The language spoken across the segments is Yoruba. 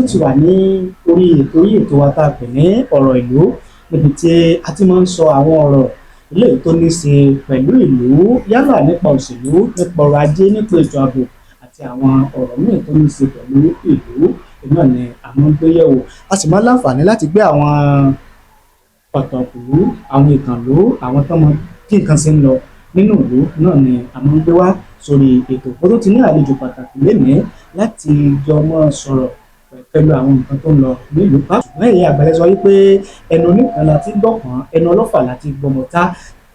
ti wà ní orí ètò wa tá a pè ní ọ̀rọ̀ ìlú níbi tí a ti máa ń sọ àwọn ọ̀rọ̀ eléyìí tó ní í ṣe pẹ̀lú ìlú yálà nípa òṣèlú, nípa ọrọ̀ ajé, nípa ètò ààbò àti àwọn ọ̀rọ̀ míì tó ní í ṣe pẹ̀lú ìlú náà ni a máa ń gbé yẹ̀wò. A sì máa ń láǹfààní láti gbé àwọn ọ̀tọ̀kùlú, àwọn ìkànlú, àwọn tó mọ kí nǹkan ṣe ń lọ nínú ìlú náà ni a máa ń gbé wá sórí ètò. Bó tó ti ní àlejò pàtàkì lénìí láti jọ mọ́ sọ̀rọ̀ pẹ̀lú àwọn nǹkan tó ń lọ nílùú pa. Ṣùgbọ́n ẹ̀yin àgbàlẹ̀ sọ wípé ẹnu oníkan láti gbọ̀pọ̀n, ẹnu ọlọ́fà láti gbọmọ̀tá.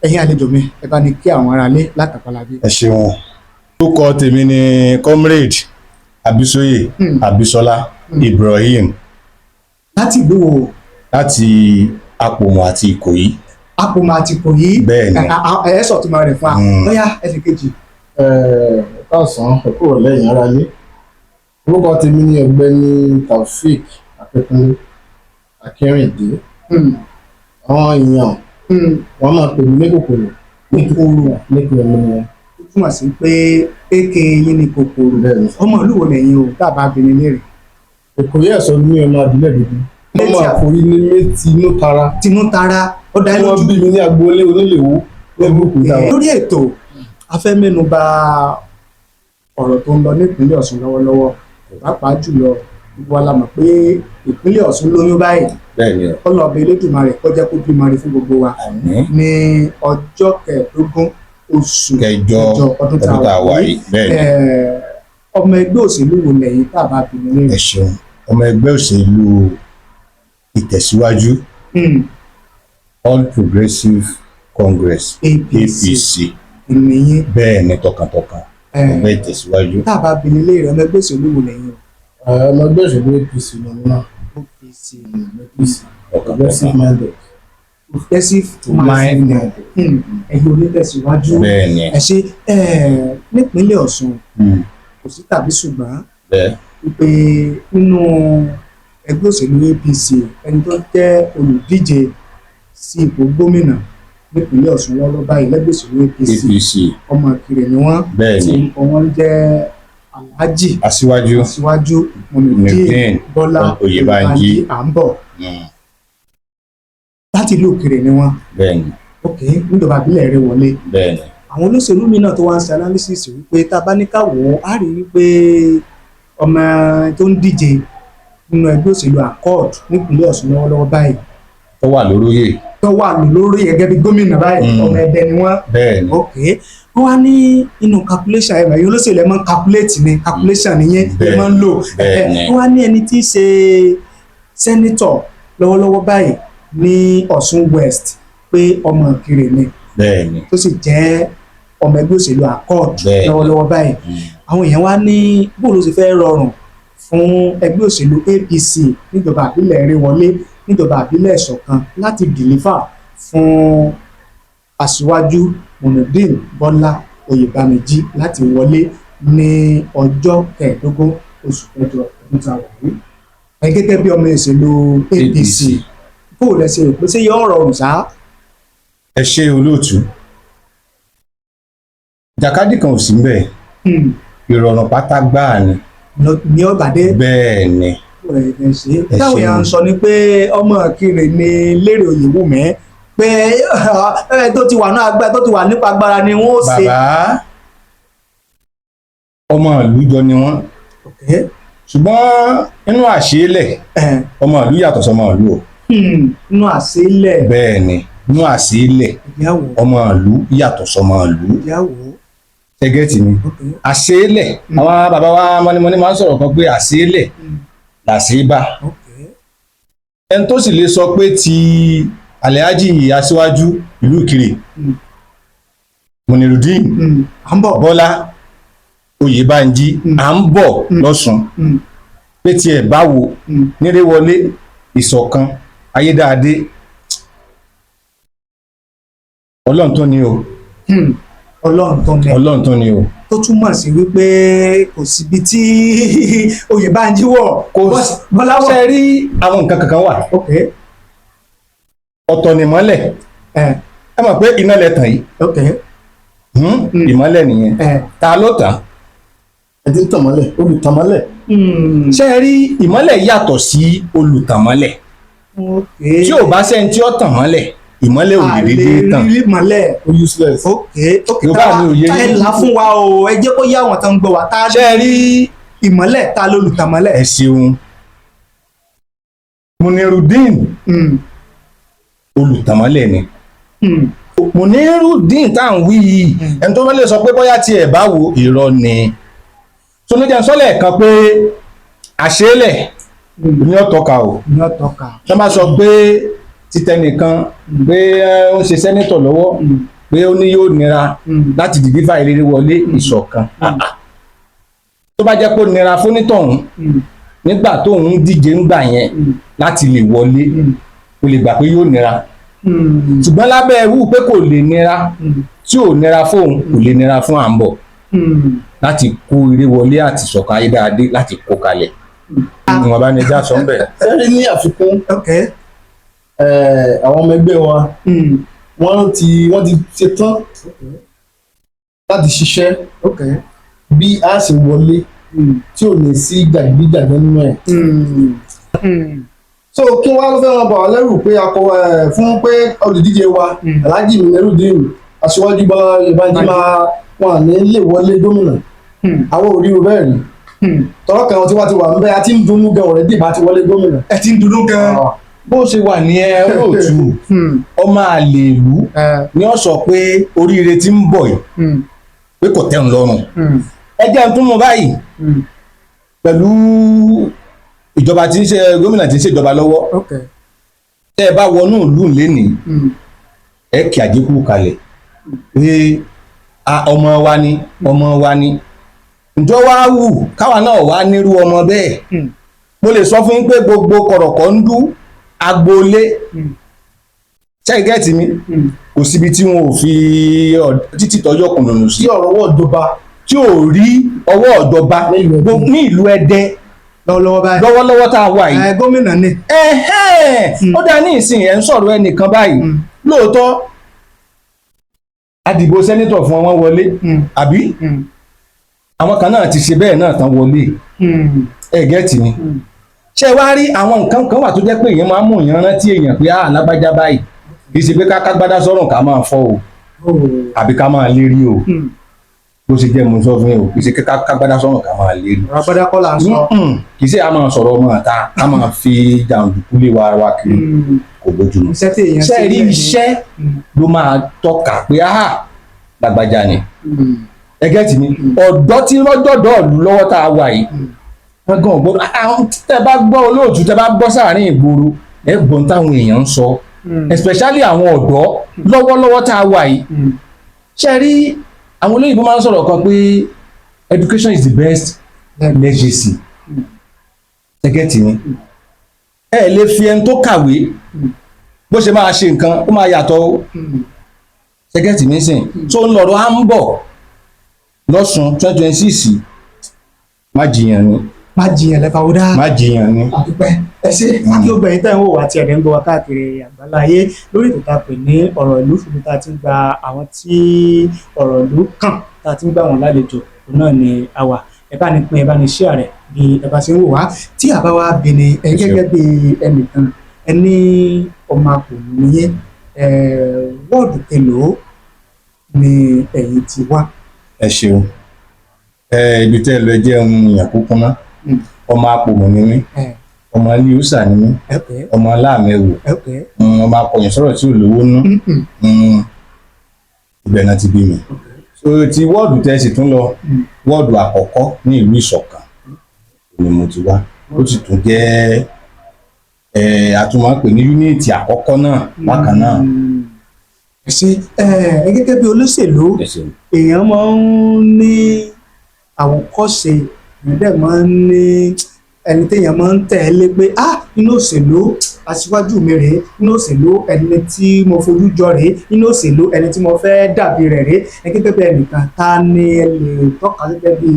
Ẹ̀yin àlejò mi, ẹ bá ní kí àwọn aráalé látàpálábí. Ẹ ṣeun. Orúkọ tèmi ni Comrade Abisoye Abisola Ibrahim. Láti ìlú wo? Láti Àpòmù àti Ìkòyí. Àpòmù àti Ìkòyí. Bẹ́ẹ̀ni. Ẹ sọ tó máa rẹ̀ fún wa. Bóyá ẹsẹ̀ kejì. Káàsán ẹ̀kọ́ lẹ́yìn aráalé. Orúkọ tèmi ni Ọ̀gbẹ́ni Taofeek Akínkúnlé Akínrìndé. Àwọn èèyàn wọ́n máa pè mí ní kòkòrò nípìnlẹ̀ mi nìyẹn. Ó túmọ̀ sí pé kéèké yín ni kòkòrò. Bẹ́ẹ̀ni. Ọmọ ìlú wo lẹ́yìn o tá a bá bìnrin léèrè? Ìkòyí ẹ̀sọ́ ní ọmọ àbílẹ̀ dúdú. Wọ́n máa kórìí ní méjì inú tara. Tinú tara ó dá lójú. Wọ́n bí mi ní agboolé onílèwú lẹ́gbẹ̀kú táwọn. Lórí ètò a fẹ́ mẹ́nu bà ọ̀rọ̀ tó ń lọ nípínlẹ̀ Ọ̀ṣun lọ́wọ́lọ́wọ́, pàápàá jùlọ gbogbo wa la mọ̀ pé ìpínlẹ̀ Ọ̀ṣun lóyún báyìí. Bẹ́ẹ̀ni. Ọlọ́ọ̀bẹ Elédùmarè kó jẹ́ kó bímọ rere fún gbogbo wa. Ní ọjọ́ 15 oṣù kẹjọ ọdún tá a wà yìí. Ọmọ ẹgbẹ́ òṣèlú wo lẹ́yìn tá a bá bí nílé? Ẹ ṣeun. Ọmọ ẹgbẹ́ òṣèlú Ìtẹ̀síwájú All Progressive Congress APC. Ìnìyẹn. Bẹ́ẹ̀ni, tọkàntọkàn ẹgbẹ́ Ìtẹ̀síwájú. Tá a bá bí nílé rẹ̀ ọmọ ẹgbẹ́ òṣèlú wo lẹ́yìn? Ọmọ ẹgbẹ́ òṣèlú APC ni wọ́n náà. Progressive minded. Progressive minded. Ẹ̀yin onítẹ̀síwájú. Bẹ́ẹ̀ni. Ẹ ṣe nípínlẹ̀ Ọ̀ṣun kò sí tàbí ṣùgbọ́n wípé nínú ẹgbẹ́ òṣèlú APC ẹni tó jẹ́ olùdíje sí ipò gómìnà nípínlẹ̀ Ọ̀ṣun lọ́wọ́ báyìí lẹ́gbẹ́ òṣèlú APC ọmọ Ìkirè ni wọ́n. Bẹ́ẹ̀ni. Tí wọ́n jẹ́ Alhaji Aṣíwájú Muyideen Bọ́lá Oyèbánjí à ń bọ̀. Láti ìlú Ìkirè ni wọ́n. Bẹ́ẹ̀ni. Ok, níjọba ìbílẹ̀ rẹ̀ wọlé. Bẹ́ẹ̀ni. Àwọn olóṣèlú mi náà tó wá ń ṣe analysis wípé tá a bá ní ká wò ó á rí wípé ọmọ tó ń díje nínú ẹgbẹ́ òṣèlú Accord nípínlẹ̀ Ọ̀ṣun lọ́wọ́lọ́wọ́ báyìí. Tó wà lóróyè. Tó wà lórí gẹ́gẹ́ bí gómìnà báyìí ọmọ ẹgbẹ́ ni wọ́n. Bẹ́ẹ̀ni. Ok, wọ́n wá ní inú calculation ẹ̀rọ ẹ̀yìn olóṣèlú ẹ̀ máa ń calculate ni calculation nìyẹn ẹ̀ máa ń lò. Wọ́n wá ní ẹni tí í ṣe senator lọ́wọ́lọ́wọ́ báyìí ní Ọ̀ṣun West pé ọmọ Ìkirè ni. Bẹ́ẹ̀ni. Tó sì jẹ́ ọmọ ẹgbẹ́ òṣèlú Accord lọ́wọ́lọ́wọ́ báyìí. Àwọn èèyàn wá ní bóòlù sì fẹ́ rọrùn fún ẹgbẹ́ òṣèlú APC níjọba àbílẹ̀ Ẹ̀rẹ̀wọlé níjọba àbílẹ̀ Ìṣọ̀kan láti deliver fún Aṣíwájú Muyideen Bọ́lá Oyèbánjí láti wọlé ní ọjọ́ 15 oṣù kẹjọ ọdún tá a wà yìí. Gẹ́gẹ́ bí ọmọ òṣèlú APC bóòlù ẹ ṣe rò pé ṣé yóò rọrùn ṣá? Ẹ ṣe olóòtú. Jàkadì kan ò sí mbẹ̀. Ìrọ̀rùn pátá gbáà ni. Ní ọ̀bàdé. Bẹ́ẹ̀ni. Táwọn èèyàn ń sọ ni pé ọmọ Ìkirè ni Lérè Oyèwùmí pé tó ti wà náà agbára tó ti wà nípa agbára ni wọ́n ó ṣe. Bàbá ọmọ ìlú jọ ni wọ́n. Ṣùgbọ́n inú àṣélẹ̀ ọmọ ìlú yàtọ̀ sọmọ ìlú o. Inú àṣélẹ̀. Bẹ́ẹ̀ni, inú àṣélẹ̀ ọmọ ìlú yàtọ̀ sọmọ ìlú. Tẹ́gẹ́tì ni àṣélẹ̀ àwọn bàbá wa mọ́nímọ́ní máa ń sọ̀rọ̀ kan pé àṣélẹ̀ làṣébà. Ẹni tó sì lè sọ pé ti Alhaji Aṣíwájú ìlú Ìkirè Muyideen Bọ́lá Oyèbánjí à ń bọ̀ lọ́sùn pé tiẹ̀ báwo nírèwọlé Ìṣọ̀kan Ayédáadé Ọlọ́run tó ní o. Ọlọ́run tó ní o. Tó túmọ̀ sí wípé kò síbi tí Oyèbánjí wọ̀ Bọ́lá wọ̀. Ṣe rí àwọn nǹkan kankan wà. Ọ̀tọ̀ ni ìmọ́lẹ̀. Ẹ mọ̀ pé iná lẹ tàn yìí. Ìmọ́lẹ̀ nìyẹn. Ta ló tàn? ẹ ti ń tàn mọ́lẹ̀ olùtànmọ́lẹ̀. ṣé ẹ rí ìmọ́lẹ̀ yàtọ̀ sí olùtànmọ́lẹ̀ tí ò bá sẹ́ni tí ó tàn mọ́lẹ̀ ìmọ́lẹ̀ ò lè dédé tàn ìmọ́lẹ̀ ó useless. Yorùbá mi ò yé ẹ là fún wa o ẹ jẹ́ kó yá àwọn tó ń gbọ́ wa tá ṣé ẹ rí ìmọ́lẹ̀ ta lolùtànmọ́lẹ̀. ẹ ṣeun Munirudeen olùtànmọ́lẹ̀ ni Munirudeen tá à ń wí yìí ẹni tó lè sọ pé bóyá tiẹ̀ bá wo irọ́ ni tó ló jẹ́ sọ́lẹ̀ kan pé àṣélẹ̀ ní ọ̀tọ̀ka o ní ọ̀tọ̀ka tó bá sọ pé títẹ nìkan pé ó ń ṣe sẹ́nítọ̀ lọ́wọ́ pé ó ní yóò nira láti dìde fà ìrírí wọlé ìṣọ̀kan tó bá jẹ́ pé ó nira fónítọ̀hún nígbà tóun díje ń gbà yẹn láti lè wọlé o lè gbà pé yóò nira ṣùgbọ́n lábẹ́ ẹrú pé kò lè nira tí ò nira fóun kò lè nira fún àǹbọ̀ láti kó eré wọlé àti ṣọ̀kan ayédáadé láti kó kalẹ̀ ìwọ̀n bá ní ẹja sọ ń bẹ̀. sẹ́rí ní àfikún àwọn ọmọ ẹgbẹ́ wa wọ́n ti ṣetán láti ṣiṣẹ́ bí a ṣe wọlé tí ò ní sí gbàgbígbàgbé nínú ẹ̀. so kí wọ́n á fẹ́ wọn bà wá lẹ́rù pé akọ fún pé olùdíje wa Alhaji Munirudeen Aṣíwájú Bọ́lá Ìbánjí wọn ní lè wọlé gómìnà àwọn ò rí o bẹ́ẹ̀ rí tọ́lọ́ kan tí wọ́n ti wà ń bẹ́ a ti ń dunnú gan ọ̀rẹ́ dìbà ti wọlé gómìnà. ẹ ti ń dunnú gan. bó ṣe wà ní olóòtú ọmọ àlè ìlú ni ó sọ pé oríire tí ń bọ̀ yìí pé kò tẹ́ ń lọ́rùn ẹ jẹ́ ń tún mọ̀ báyìí pẹ̀lú ìjọba tí ń ṣe gómìnà tí ń ṣèjọba lọ́wọ́ tẹ́ ẹ bá wọnú ìlú lénìí ẹ kí àjẹkù kalẹ̀ pé ọmọ wa ni ǹjọ́ wá wù káwa náà wá nírú ọmọ bẹ́ẹ̀ mo lè sọ fún yín pé gbogbo kọ̀rọ̀kọ̀ ń dú agboolé ṣẹ́gẹ́tì mi kò síbi tí wọn ò fi títí tọ́jọ́ kùnùnù sí ọ̀rọ̀ ọwọ́ ìjọba tí ò rí ọwọ́ ìjọba ní ìlú Ẹdẹ lọ́wọ́lọ́wọ́ tá a wà yìí gómìnà ni ó dá ní ìsìn ẹ̀ ń sọ̀rọ̀ ẹnìkan báyìí lóòótọ́ àdìbò sẹ́nítọ̀ fún wọn wọlé àbí àwọn kan náà ti ṣe bẹ́ẹ̀ náà tán wọlé ẹ̀gẹ́tì ni ṣé wá rí àwọn nǹkan kan wà tó jẹ́ pé èèyàn máa ń mú èèyàn rántí èèyàn pé lágbájá báyìí kì í ṣe pé ká gbádá sọ́rùn ká máa fọ́ o àbí ká máa lérí o bó ṣe jẹ́ mo sọ fún yín o kì í ṣe ká gbádá sọ́rùn ká máa lérí. àgbàdá kọ́ là ń sọ. kì í ṣe a máa sọ̀rọ̀ ọmọ àta a máa fi jàǹdùkú lé wa kiri kò bójúmu. ṣé rí iṣẹ́ ló máa tọ́ka pé lágbájá ni ẹgẹ́tì ni ọ̀dọ́ tí lọ́jọ́dọ̀ ọ̀lú lọ́wọ́ tá a wà yìí wọ́n gan ọ̀gbọ́n tẹ́ bá gbọ́ olóòtú tẹ́ bá gbọ́ sáàrin ìgboro ẹ gbọ́n táwọn èèyàn ń sọ especially àwọn ọ̀dọ́ lọ́wọ́lọ́wọ́ tá a wà yìí ṣe rí àwọn olóyìnbó máa ń sọ̀rọ̀ kan pé education is the best legacy ẹgẹ́tì ni ẹ lè fi ẹni tó kàwé bó ṣe máa ṣe nǹkan ó máa yàtọ̀ ẹgẹ́tì mi sìn tó ń lọ́rọ̀ á ń bọ̀ lọ́sùn 2026 má jiyàn ni. má jiyàn lẹ́fà ó dá. má jiyàn ni. àdúpẹ́ ẹ ṣe kí ó gbẹ̀yìn tẹ̀ ń wò wá tí ẹ̀rẹ̀ ń gbọ́ wá káàkiri àgbáláyé lórí ètò tá a pè ní ọ̀rọ̀ ìlú ṣùgbọ́n tá a ti ń gba àwọn tí ọ̀rọ̀ ìlú kàn tá a ti ń gbà wọ́n lálejò náà ni a wà ẹ bá ní pín ẹ bá ní share rẹ̀ bí ẹ bá ṣe ń wò wá tí àbá wa bí ni ẹ gẹ́gẹ́ bí ẹnìkan ẹ ní ọmọ àpòmíyẹ wọ́ọ̀dù kẹlòó ni ẹ̀yin ti wá. ẹ ṣeun ibi tẹ́ ẹ lọ jẹ́ ohun ìyàn kúkú ná ọmọ apòmù ni mí ọmọ aliusa ni mí ọmọ aláàmẹwò ọmọ akọyìn sọ̀rọ̀ tí ò lówó ná ibẹ̀ náà ti bí mi so ti wọ́ọ̀dù tẹ́ sì tún lọ wọ́ọ̀dù àkọ́kọ́ ní ìlú Ìṣọ̀kan ni mo ti wá ó sì tún jẹ́ àtúmọ̀ pè ní yúníìtì àkọ́kọ́ náà bákan náà. ṣe gẹ́gẹ́ bí olóṣèlú èèyàn máa ń ní àwòkọ́ṣe èèyàn dẹ̀ máa ń ní ẹni téèyàn máa ń tẹ̀lé pé nínú òṣèlú aṣíwájú mi rèé nínú òṣèlú ẹni tí mo fojú jọ rèé nínú òṣèlú ẹni tí mo fẹ́ dàbí rẹ̀ rèé gẹ́gẹ́ bí ẹnìkan ta ni ẹ lè tọ́ka gẹ́gẹ́ bí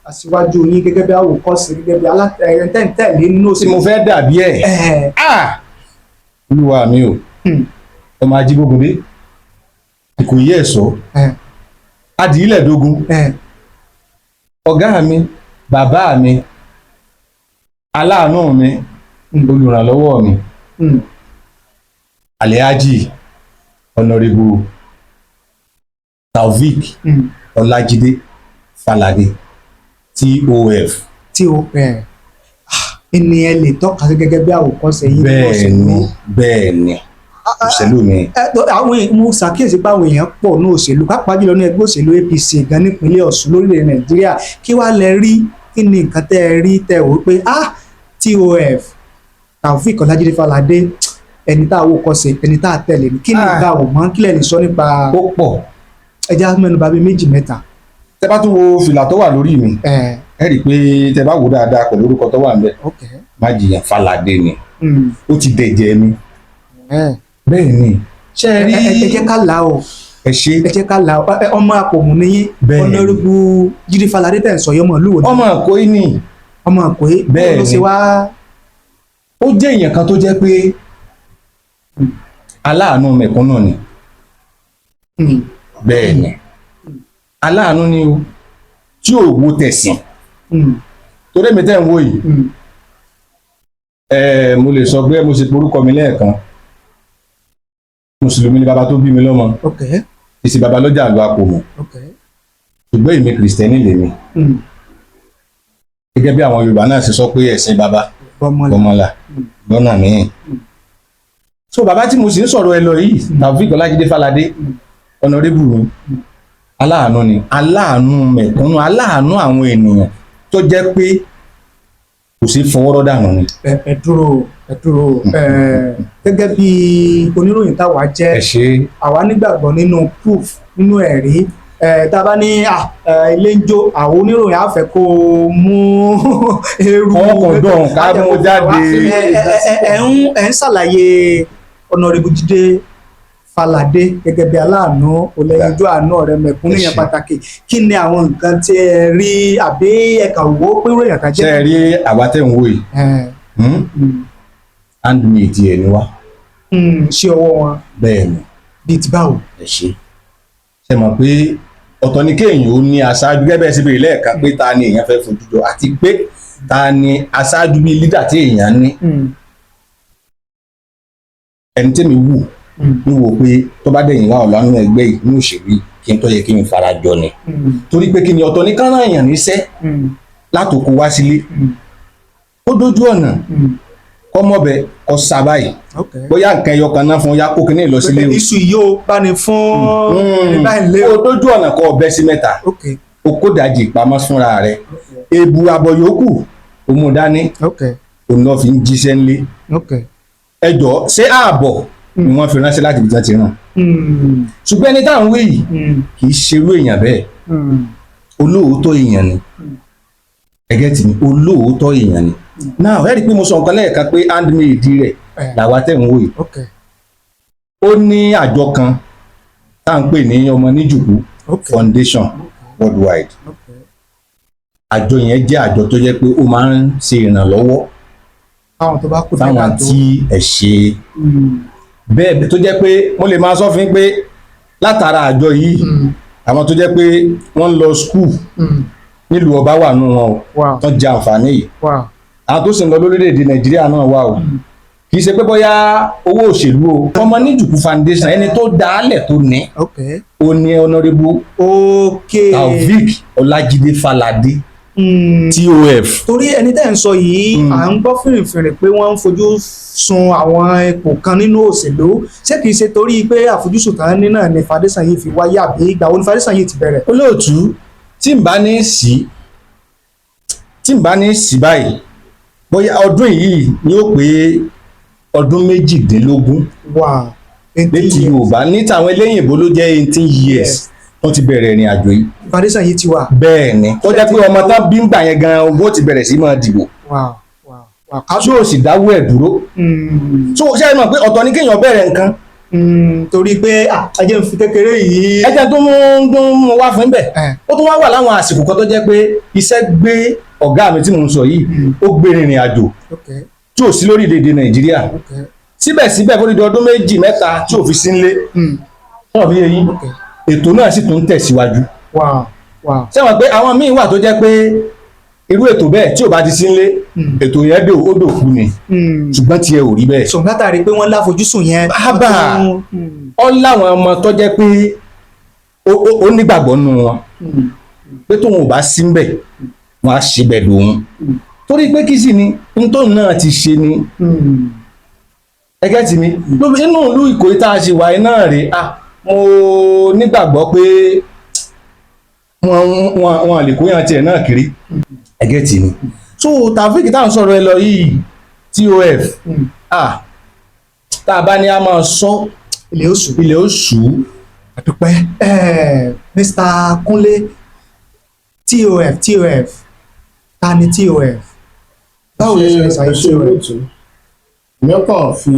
aṣíwájú yín gẹ́gẹ́ bí àwòkọ́ṣe gẹ́gẹ́ bí alátẹ̀lé nínú òṣèlú. tí mo fẹ́ dàbí ẹ̀ olúwa mi o ọmọ ajígbógunlé Ìkòyí Ẹ̀ṣọ́ adìyílẹ̀dógún ọ̀gá mi bàbá mi aláàánú mi olùrànlọ́wọ́ mi Alhaji Honorable Taofeek Ọlájídé Fálàdé TOF. ẹni ẹ lè tọ́ka sí gẹ́gẹ́ bí àwòkọ́ṣe yìí. bẹ́ẹ̀ ni òṣèlú mi. àwọn mo ṣàkíyèsí pé àwọn èèyàn pọ̀ ní òṣèlú pàápàá jùlọ ní ẹgbẹ́ òṣèlú APC gan nípínlẹ̀ Ọ̀ṣun lórílẹ̀ Nàìjíríà kí wàá lẹ rí kí ni nǹkan tẹ́ ẹ rí tẹ́ ẹ wò pé TOF Taofeek Ọlájídé Fálàdé ẹni tá a wò kọ́ṣe ẹni tá a tẹ̀lé ní kí ni nǹkan àwòmọ́ kí lẹ̀ lè sọ nípa. ó pọ̀. ẹja mẹ́nubà bíi méjì mẹ́ta. tẹ bá tún wo fìlà tó wà lórí mi ẹ rí i pé tẹ bá wò dáadáa pẹ̀lú orúkọ tó wà ń bẹ Májìyàn Fálàdé ni ó ti dẹ̀jẹ̀ mi. bẹ́ẹ̀ ni ṣe é rí. ẹ jẹ́ ká là o. ẹ jẹ́ ká là o ọmọ àpòmù nìyí Honorable Jídé Fálàdé tẹ̀ ń sọ yọmọ lúwo. ọmọ Ìkòyí ni. ọmọ Ìkòyí. bẹ́ẹ̀ ni ló ṣe wá. ó jẹ́ èèyàn kan tó jẹ́ pé aláàánú mẹ̀kúnnù ni. bẹ́ẹ̀ ni aláàánú ni o tí ò wo tẹ̀sìn torí èmi tẹ́ ń wò yìí mo lè sọ pé mo ṣe porúkọ mi lẹ́ẹ̀kan mùsùlùmí ni bàbá tó bí mi lọ́mọ èsì bàbá lọ́jà àlọ́ àpòmù ṣùgbọ́n èmi kìrìsìtẹ́nì lèmi gẹ́gẹ́ bí àwọn Yorùbá náà ṣe sọ pé ẹ̀sìn bàbá bọ́mọlà lọ́nà míì so bàbá tí mo sì ń sọ̀rọ̀ ẹ lọ yìí Taofeek Ọlájídé Fálàdé Honorable mi aláàánú ni aláàánú mẹ̀kúnnù aláàánú àwọn ènìyàn tó jẹ́ pé kò sí fọwọ́rọ́ dànù ni. ẹ dúró gẹ́gẹ́ bí oníròyìn táwa jẹ́ àwa nígbàgbọ́ nínú proof nínú ẹ̀rí tá a bá ní ilé ń jó àwọn oníròyìn á fẹ́ kó mú eru ọkọ̀dọ̀n ká mú jáde. ẹ ń ṣàlàyé Honorable Jídé Fálàdé gẹ́gẹ́ bí aláàánú olẹ́yinjú àánú ọ̀rẹ́ mẹ̀kúnnù yẹn pàtàkì kí ni àwọn nǹkan tí ẹ rí àbí ẹ̀ka òwò pé ròyìn àkàjẹ́. ṣe é rí àwa tẹ̀ ń wò yìí handmade ẹ̀ ni wá. ṣé ọwọ́ wọn. bẹ́ẹ̀ ni. bíi ti báwo. ẹ ṣe mọ̀ pé ọ̀tọ̀ ni kéèyàn ó ní aṣáájú gẹ́gẹ́ bẹ́ẹ̀ sí bèrè lẹ́ẹ̀kan pé ta ni èèyàn fẹ́ fojú jọ àti pé ta ni aṣáájú bíi lídà tí èèyàn ní. ẹni tẹ́mi wù ń wò pé tó bá dẹ̀yìn wá ọ̀la nínú ẹgbẹ́ yìí ní òṣèlú kí n tó yẹ kí n fara jọ ni torí pé kí ni ọ̀tọ̀ ní kánà èèyàn níṣẹ́ látòkò wá sílé ó dójú ọ̀nà kọ́mọ́bẹ kọ́ sábàyì bóyá nǹkan ẹyọ kan náà fún ya kó kíní lọ sílé o. iṣu yìí ó bá ní fún báyìí lé o. ó dójú ọ̀nà kọ́ ọbẹ̀ sí mẹ́ta o kó dajì pamọ́ fúnra rẹ̀ èbù àbọ̀ yòókù o mú dání o náà fi ń jíṣẹ́ ńlé ẹjọ́ ṣé ààbọ̀ ni wọ́n fi ránṣẹ́ láti ibi tí wọ́n ti rán ṣùgbọ́n ẹni táwọn wí yìí kì í ṣerú èèyàn bẹ́ẹ̀ olóòótọ́ èèyàn ni ẹgẹ́ tì ní olóòótọ́ èèyàn ni náà ẹ rí i pé mo sọ nǹkan lẹ́ẹ̀kan pé handmade rẹ̀ làwa tẹ̀ ń wò yìí ó ní àjọ kan tá à ń pè ní Ọmọ Níjùkú Foundation Worldwide àjọ yẹn jẹ́ àjọ tó jẹ́ pé ó máa ń ṣe ìrànlọ́wọ́ fáwọn tí ẹ̀ ṣe bẹ́ẹ̀ tó jẹ́ pé mo lè máa sọ fún yín pé látara àjọ yìí àwọn tó jẹ́ pé wọ́n ń lọ skul nílùú ọba wà nù wọn o tó jẹ àǹfààní yìí àwọn tó sì ń lọ lórílẹ̀‐èdè Nàìjíríà náà wà o kì í ṣe pé bóyá owó òṣèlú o Ọmọ Níjùkú Foundation ẹni tó dálẹ̀ tó ní o ní Honorable Taofeek Ọlájídé Fálàdé TOF. torí ẹni tẹ́ ń sọ yìí à ń gbọ́ fìrìfìrì pé wọ́n ń fojú sun àwọn ipò kan nínú òṣèlú ṣé kìí ṣe torí pé àfojúsùn kan ní náà ni foundation yìí fi wáyé àbí ìgbà wo ni foundation yìí ti bẹ̀rẹ̀. olóòtú tí n bá ní sí báyìí bóyá ọdún yìí ni ó pé ọdún 18 létí Yorùbá ní tàwọn eléyìnbó ló jẹ́ 18 years wọ́n ti bẹ̀rẹ̀ ìrìn àjò yìí. foundation yìí ti wà. bẹ́ẹ̀ ni ó jẹ́ pé ọmọ tán bí ń gbà yẹn gan-an owó ti bẹ̀rẹ̀ sí máa dìbò. tí o sì dáwọ́ ẹ̀ dúró. so ṣé ẹ mọ̀ pé ọ̀tọ̀ ni kéèyàn bẹ̀rẹ̀ nǹkan. torí pé ajẹ́ ń fi kékeré yìí. ẹjẹ tó mú wá fún bẹ́ẹ̀ ó tún wá wà láwọn àsìkò kan tó jẹ́ pé iṣẹ́ gbé ọ̀gá mi tí mò ń sọ yìí ó gbé rìnrìn àjò tí ò sí lórílẹ̀‐èdè Nàìjíríà síbẹ̀síbẹ̀ fún ọdún 2-3 tí ò fi sí nílé. ètò náà sì tún tẹ̀síwájú sẹ́wọ̀n pé àwọn míì wà tó jẹ́ pé irú ètò bẹ́ẹ̀ tí ò bá ti sí nílé ètò yẹn ó dòkú ni ṣùgbọ́n tiẹ̀ ò rí bẹ́ẹ̀. ṣùgbọ́n látàrí pé wọ́n láfojúsùn yẹn. bábà ọ láwọn ọmọ tó jẹ́ pé ó nígbàgbọ́ nù wọn pé tóun ò bá sí ńbẹ̀ wọn á ṣe bẹ̀ lòun torí pé kí sì ni nítorí náà ti ṣe ni ẹgẹ́ tì mí inú ìlú Ìkòyí tá a ṣe wáyé náà rèé mo nígbàgbọ́ pé wọn lè kó yan tiẹ̀ náà kiri ẹgẹ́ tì mí so Taofeek tá à ń sọ̀rọ̀ ẹ lọ yìí TOF tá a bá ní a máa sọ ilé oṣù àdúpẹ́ Mr. Kúnlé TOF ta ni TOF báwo lè ṣe ṣàyẹ̀wò TOF. mẹ́kàn fi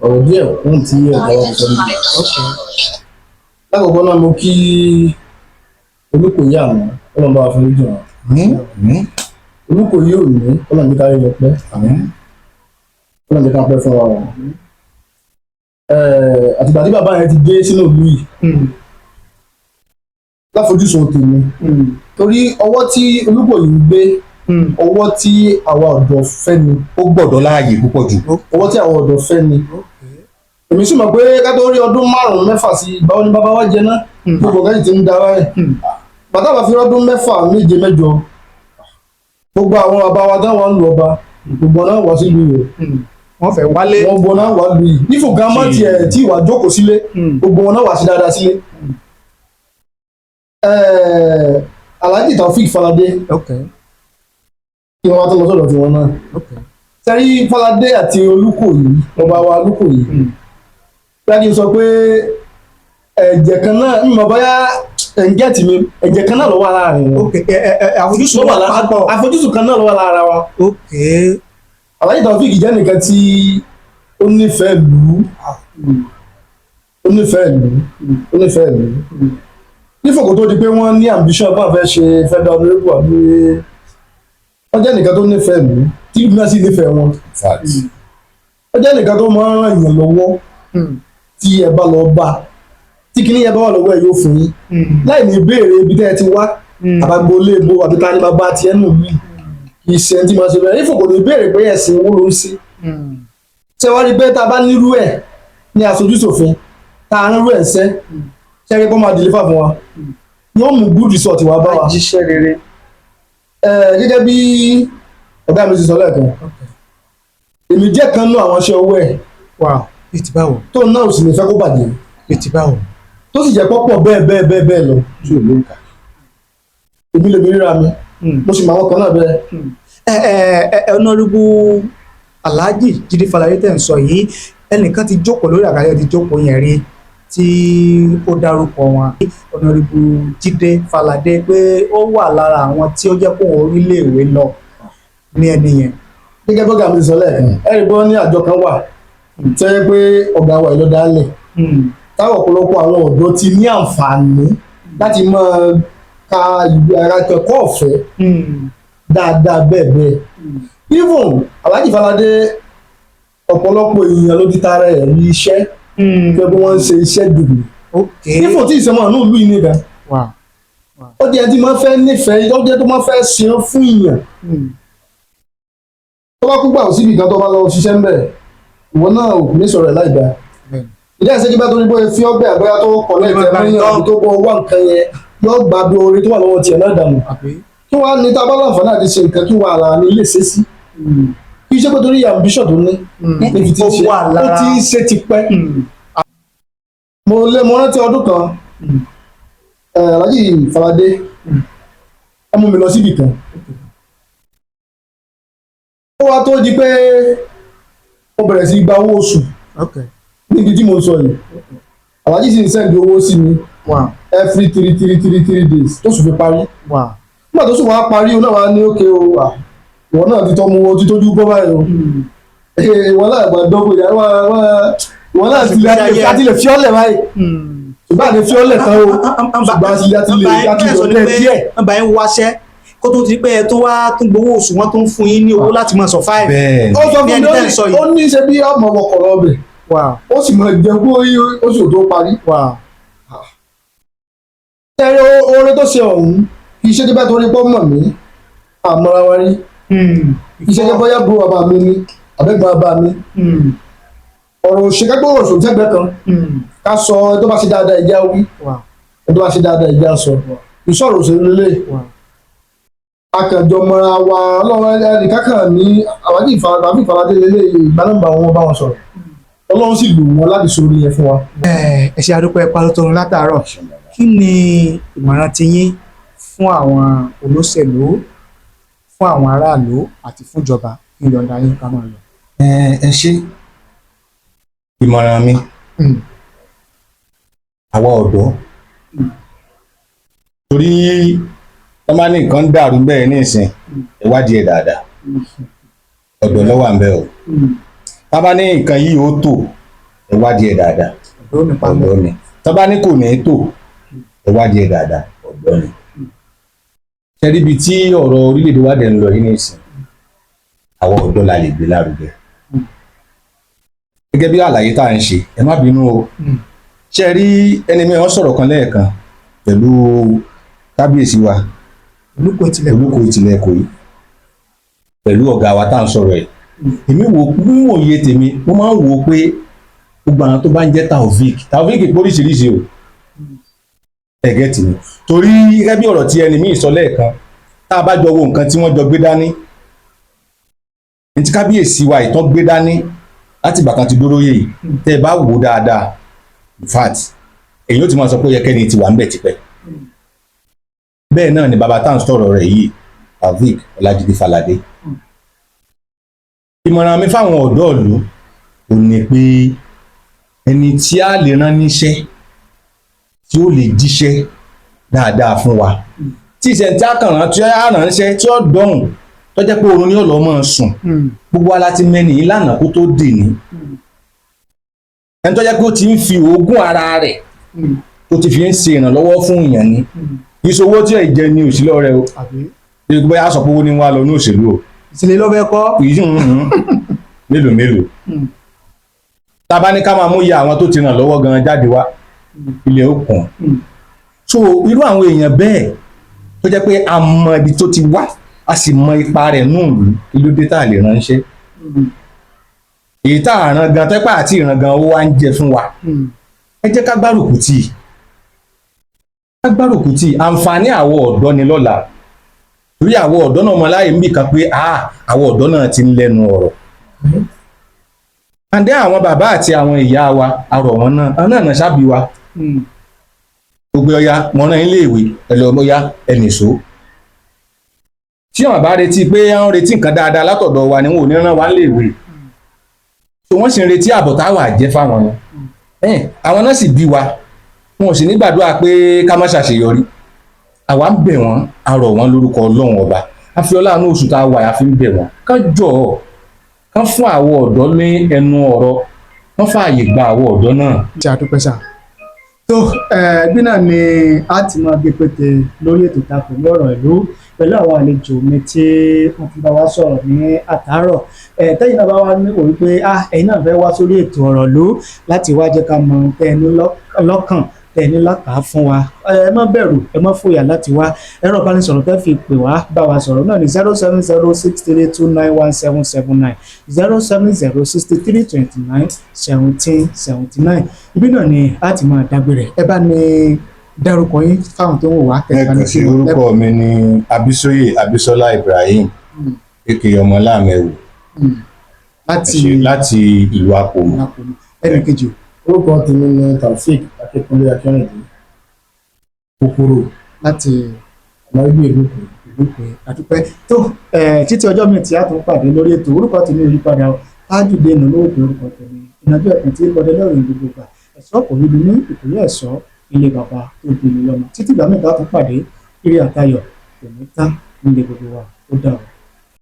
ọ̀rọ̀ díẹ̀ kún tí ẹ̀dá wa sọ níbi. lákòókò náà mo kí Olúkòyí àná ọlọ́run bá wa fún lójú wọn. Olúkòyí òní ọlọ́run bí ká rí lọ pẹ́ ọlọ́run bí ká pẹ́ fún wa wọn. àtìgbà tí bàbá yẹn ti dé sínú ìlú yìí láfojúsùn tèmi torí ọwọ́ tí Olúkòyí ń gbé ọwọ́ tí àwa ọ̀dọ́ fẹ́ ni ó gbọ́dọ̀ láàyè púpọ̀ jù ọwọ́ tí àwa ọ̀dọ́ fẹ́ ni èmi sì mọ̀ pé ká tó rí ọdún 5-6 sí ìgbà wo ni bàbá wa jẹ náà gbogbo ọ̀gá yìí ti ń dára ẹ̀ bàtà bá fi ọdún 6-7 gbogbo àwọn bàbá wa dáwọn ń lu ọba gbogbo náà wá sílùú yìí wọ́n fẹ́ wálé wọ́n gbọ́ náà wá lu yìí nífò gámọ́ tiẹ̀ tí ìwà jókòó sílé gbogbo wọn náà wá sí dáadáa sílé. Alhaji Taofeek Falade kí wọ́n wá tó lọ sọ́dọ̀ tiwọn náà sẹ́rí Falade àti Olúkòyí ọba wa Olúkòyí láti sọ pé ẹ̀jẹ̀ kan náà ń mọ̀ bóyá ẹ̀ǹgẹ́tì mi ẹ̀jẹ̀ kan náà ló wà láàrin wọn àfojúsùn kan náà ló wà lára wa. Alhaji Taofeek jẹ́ nìkan tí ó nífẹ̀ẹ́ ìlú nífọ̀kò tó di pé wọ́n ní ambition bá fẹ́ ṣe federal honorable àbí wọ́n jẹ́ nìkan tó nífẹ̀ẹ́ ìlú tí ìlú náà sì nífẹ̀ẹ́ wọn. wọ́n jẹ́ nìkan tó máa ń ràn yàn lọ́wọ́ tí ẹ bá lọ bá tí kìíní yẹn bá wà lọ́wọ́ ẹ yóò fún yín láì ní ìbéèrè ibi tẹ́ ẹ ti wá àbágbó léèbó àbí ta ni bàbá tiẹ̀ nù mí kì í ṣe ẹni tí máa ṣe bẹ́ẹ̀ nífọ̀kò ní ìbéèrè pé ẹ̀sìn owó ló ń ṣe. ṣé wàá rí pé tá a bá nírú ẹ̀ ní aṣojúṣòfin tá a nírú ẹ̀ ń ṣẹ́ ṣẹ́rí kó máa deliver fún wa yóò mú good result wá bá wa. jíṣẹ́ rere. gẹ́gẹ́ bí ọ̀gá mi ti sọ lẹ́ẹ̀kan èmi jẹ́ kan nú àwọn iṣẹ́ owó ẹ̀ ètì báwo tó náà ò sì ní fẹ́ kó bàjẹ́ ètì báwo tó sì jẹ́ pọ́pọ̀ bẹ́ẹ̀ lọ tí ò lóǹkà èmi lè mi ríra mi mo sì máa wọ́n kan náà bẹ́ẹ̀. Honorable Alhaji Jídé Falade tẹ̀ ń sọ yìí ẹnìkan ti jókòó lórí àgàlẹ̀ ti jókòó yẹn rí tí ó dárúkọ wọn Honorable Jídé Falade pé ó wà lára àwọn tí ó jẹ́ kó orílẹ̀-èwe lọ ní ẹni yẹn. gẹ́gẹ́ bí ọ̀gá mi sọ lẹ́ẹ̀kan ẹ̀rí bọ́ ní àjọ kan wà tẹ́ pé ọ̀gá wa ìlú dálẹ̀ táwọn ọ̀pọ̀lọpọ̀ àwọn ọ̀dọ́ ti ní àǹfààní láti máa ka ìwé ara kẹ́kọ̀ọ́ ọ̀fẹ́ dáadáa bẹ́ẹ̀. even Alhaji Falade ọ̀pọ̀lọpọ̀ èèyàn ló ti tara ẹ̀ ní iṣẹ́ pé bí wọ́n ń ṣe iṣẹ́ dùn. ifo tí ìṣẹ́mọ̀ àánú ìlú yìí nìkan ó di ẹni tí máa fẹ́ nífẹ̀ẹ́ ó jẹ́ tó máa fẹ́ ṣe fún ìyàn tó bá kú gbà ó síbi kan tó bá lọ ṣiṣẹ́ ń bẹ̀ ìwọ náà ò ní sọ̀rọ̀ ẹ̀ láì dáa ilé ẹ̀sẹ̀ kí bá tó ní bóyá fi ọgbẹ́ àgbẹ́yà tó kọ̀ lẹ́ẹ̀tẹ̀ mẹ́yìn àbí tó bọ́ wá nǹkan yẹn yóò gba bí orin tó wà lọ́wọ́ tiẹ̀ náà dànù kí wọ́n á ní tá a bá láǹfààní àti ṣe nǹkan kí wọ́n ara ní ilé ṣe sí kí iṣẹ́ pé torí ambition tó ní níbi tí ṣe ó ti ń ṣe ti pẹ́. mo rántí ọdún kan Alhaji Falade ẹ mú mi lọ síbì kan ó wá tó di pé mo bẹ̀rẹ̀ sí gba owó oṣù níbi tí mo sọ yìí Alhaji sì ń sẹ́ndì owó sí mi every 3 days tó sì fi parí nígbà tó sì wá parí o náà wá ní òkè o ìwọ náà ti tọ́ mu o ti tójú gbọ́ báyìí o ìwọ náà gbà dọ́gbò yà ìwọ náà ti lè fi ọ́lẹ̀ báyìí ṣùgbọ́n àti fi ọ́lẹ̀ tán o ṣùgbọ́n àti lè lọ́lẹ̀ díẹ̀. wọ́n bá yín wáṣẹ́ kó tó ti pé ẹ tó wá tún gbowó oṣù wọn tó ń fún yín ní owó láti máa sọ fáìlì. ó sọ fún mi ó ní ṣe bí ọmọ ọkọ̀ ọbẹ̀ ó sì máa jẹ kó oṣù tó parí. ẹ̀rọ orin tó ṣe ọ̀hún kì í ṣe dípẹ́ torí pọ́ mọ̀ mí àmọ́ra wa rí kì í ṣe dípẹ́ bóyá bú bàbá mi ní àbẹ́gbọ́n bàbá mi ọ̀rọ̀ òṣèkágbó ọ̀rọ̀ sẹ́gbẹ́ kan ká sọ ẹ tó bá ṣe dáadáa ìjà wí ẹ tó bá ṣe dáadáa ìjà sọ ìṣòro òṣèlú lélẹ̀ akànjọ mọ́ra wa ọlọ́run ẹnìkan kan ní àwájú ìfaradé lélẹ̀ ìgbà nọ́mbà wọn bá wọn sọ̀rọ̀ ọlọ́run sì lù wọn láti sórí yẹn fún wa. ẹ ṣe àdúpẹ́ pálótọ́run látàárọ̀ kí ni ìmọ̀ràn ti yín fún àwọn olóṣèlú fún àwọn aráàlú àti fún ìjọba kí n yọ̀ǹda yín ká máa lọ. ẹ ṣe ìmọ̀ràn mi àwa ọ̀dọ́ torí wọ́n máa ní nǹkan dàrú bẹ́ẹ̀ ní ìsìn ìwádìí ẹ̀ dáadáa ọ̀dọ́ ló wà ń bẹ̀ o tá bá ní nǹkan yìí ó tò ìwádìí ẹ̀ dáadáa ọ̀dọ́ ni tá bá ní kò ní tò ìwádìí ẹ̀ dáadáa ọ̀dọ́ ni ṣẹ́rí ibi tí ọ̀rọ̀ orílẹ̀-èdè wa dẹ̀ ń lọ yìí ní ìsìn àwọn ọ̀dọ́ la lè gbé lárugẹ gẹ́gẹ́ bí àlàyé tá à ń ṣe ẹ má bínú o ṣe rí ẹni mi wọ́n sọ̀rọ̀ kan lẹ́ẹ̀kan pẹ̀lú kábíyèsí wa olùkọ́ ìtìlẹ̀ Èkó yìí pẹ̀lú ọ̀gá wa tá à ń sọ̀rọ̀ ẹ̀ èmi wò iye tèmi mo máa ń wò ó pé gbogbo àwọn tó bá ń jẹ́ Taofik póríṣiríṣi o ẹ̀gẹ́ tì mí torí gẹ́gẹ́ bí ọ̀rọ̀ tí ẹni mi sọ lẹ́ẹ̀kan tá a bá jọ wo nǹkan tí wọ́n jọ gbé dání ní tí kábíyèsí wa ìtàn gbé dání láti ìgbà kan ti dóróyè yìí tẹ́ ẹ bá wò ó dáadáa in fact èyí ó ti máa sọ pé yẹkẹ́ni ti wà ń bẹ̀ tipẹ́ bẹ́ẹ̀ náà ni bàbá tá à ń sọ̀rọ̀ rẹ̀ yìí Taofik Ọlájídé Fáládé ìmọ̀ràn mi fáwọn ọ̀dọ́ ìlú ò ní pé ẹni tí a lè rán níṣẹ́ tí ó lè jíṣẹ́ dáadáa fún wa tí ìṣẹ̀ntì àkànràn tí a ránṣẹ́ tí ó dọ̀hùn tó jẹ́ pé oorun ní ọ̀lọ́ máa sùn gbogbo wa láti mẹ́ni ìlànà kó tó dè ní ẹni tó jẹ́ pé ó ti ń fi oògùn ara rẹ̀ ó ti fi ń ṣe ìrànlọ́wọ́ fún èèyàn ni ìṣòwò tí ẹ̀ jẹ́ ní òṣìlọ́ rẹ o bí a sọ pé owó ní wá lọ ní òṣèlú o ìṣẹ̀lẹ̀ ló fẹ́ kọ́ mélòó tá a bá ní ká máa mú iye àwọn tó ti ràn lọ́wọ́ gan jáde wá ilé òkun so irú àwọn èèyàn bẹ́ẹ̀ tó jẹ́ pé a mọ ibi tó ti wá a sì mọ ipa rẹ̀ nù ìlú dé tá a lè ránṣẹ́ èyí tá a ràn gan tẹ́pà àti ìràn gan owó wa ń jẹ fún wa ẹ jẹ́ ká gbárùkù tì àǹfààní àwọn ọ̀dọ́ ni lọ́la torí àwọn ọ̀dọ́ náà mọ láyé níbi kan pé àwọn ọ̀dọ́ náà ti ń lẹ́nu ọ̀rọ̀ àǹdẹ́ àwọn bàbá àti àwọn ìyá wa arọ̀ wọn náà àwọn náà ṣábì wa gbogbo ọya wọn rán ilé ìwé ẹlọmọya ẹnìṣó tí wọn bá retí pé wọn retí nǹkan dáadáa látọ̀dọ̀ wa ni wọn ò ní rán wa nílé ìwé tí wọ́n sì ń retí àbọ̀ táwà jẹ́ fáwọn wọn àwọn náà sì bí wa wọn ò sì ní gbàdúrà pé ká má ṣàṣeyọrí àwa ń bẹ̀ wọ́n a rọ̀ wọ́n lórúkọ Ọlọ́run ọba àfiọlá àánú oṣù tá a wà àfi ń bẹ̀ wọ́n ká jọ ọ́ ká fún àwọn ọ̀dọ́ ní ẹnu ọ̀rọ̀ wọ́n fààyè gba àwọn ọ̀dọ́ náà. ṣe àdúpẹ́ sá tó ẹgbẹ́ náà ni a ti máa gbé pété lórí ètò ìta pẹ̀lú ọ̀rọ̀ ìlú pẹ̀lú àwọn àlejò mi tí wọ́n ti bá wa sọ̀rọ̀ ní àtàárọ̀ tẹ́yìn náà bá wá ní òwe pé ẹ̀yin náà fẹ́ wá sórí ètò ọ̀rọ̀ ìlú láti wá jẹ́ ká mọ tẹ́ni lọ́kàn tẹ́ni lákàá fún wa ẹ má bẹ̀rù ẹ má fòyà láti wá ẹ̀rọ ìbánisọ̀rọ̀ tẹ́ fi pè wá bá wa sọ̀rọ̀ náà ní 07063291779 07063291779 ibi náà ni a ti máa dágbére ẹ bá ní dárúkọ yín fáwọn tó ń wò wá. ẹ kàn sí orúkọ mi ní Abisoye Abisola Ibrahim èkè ọmọ láàmẹwò láti ìlú Àpòmù. ẹnì kejì orúkọ tèmi ní Taofik Akínkúnlé Akínrìndé kòkòrò láti ọmọ ẹgbẹ́ ìlú pé àdúpẹ́ tó títí ọjọ́ mi tí a tún pàdé lórí ètò orúkọ tèmi ò yí padà Tájùdé nù lóògùn orúkọ tèmi ìnájú ẹ̀kún tí kọ́dé lọ́rùn gbogbo gbà ẹ̀ṣọ́ kò níbi ní ìpínlẹ̀ ẹ̀ṣọ́ ilé bàbá tó bí mi lọ́mọ títí ìgbà mẹ́ta tún pàdé eré àtayọ̀ kò ní tán nílé gbogbo wa ó dà o.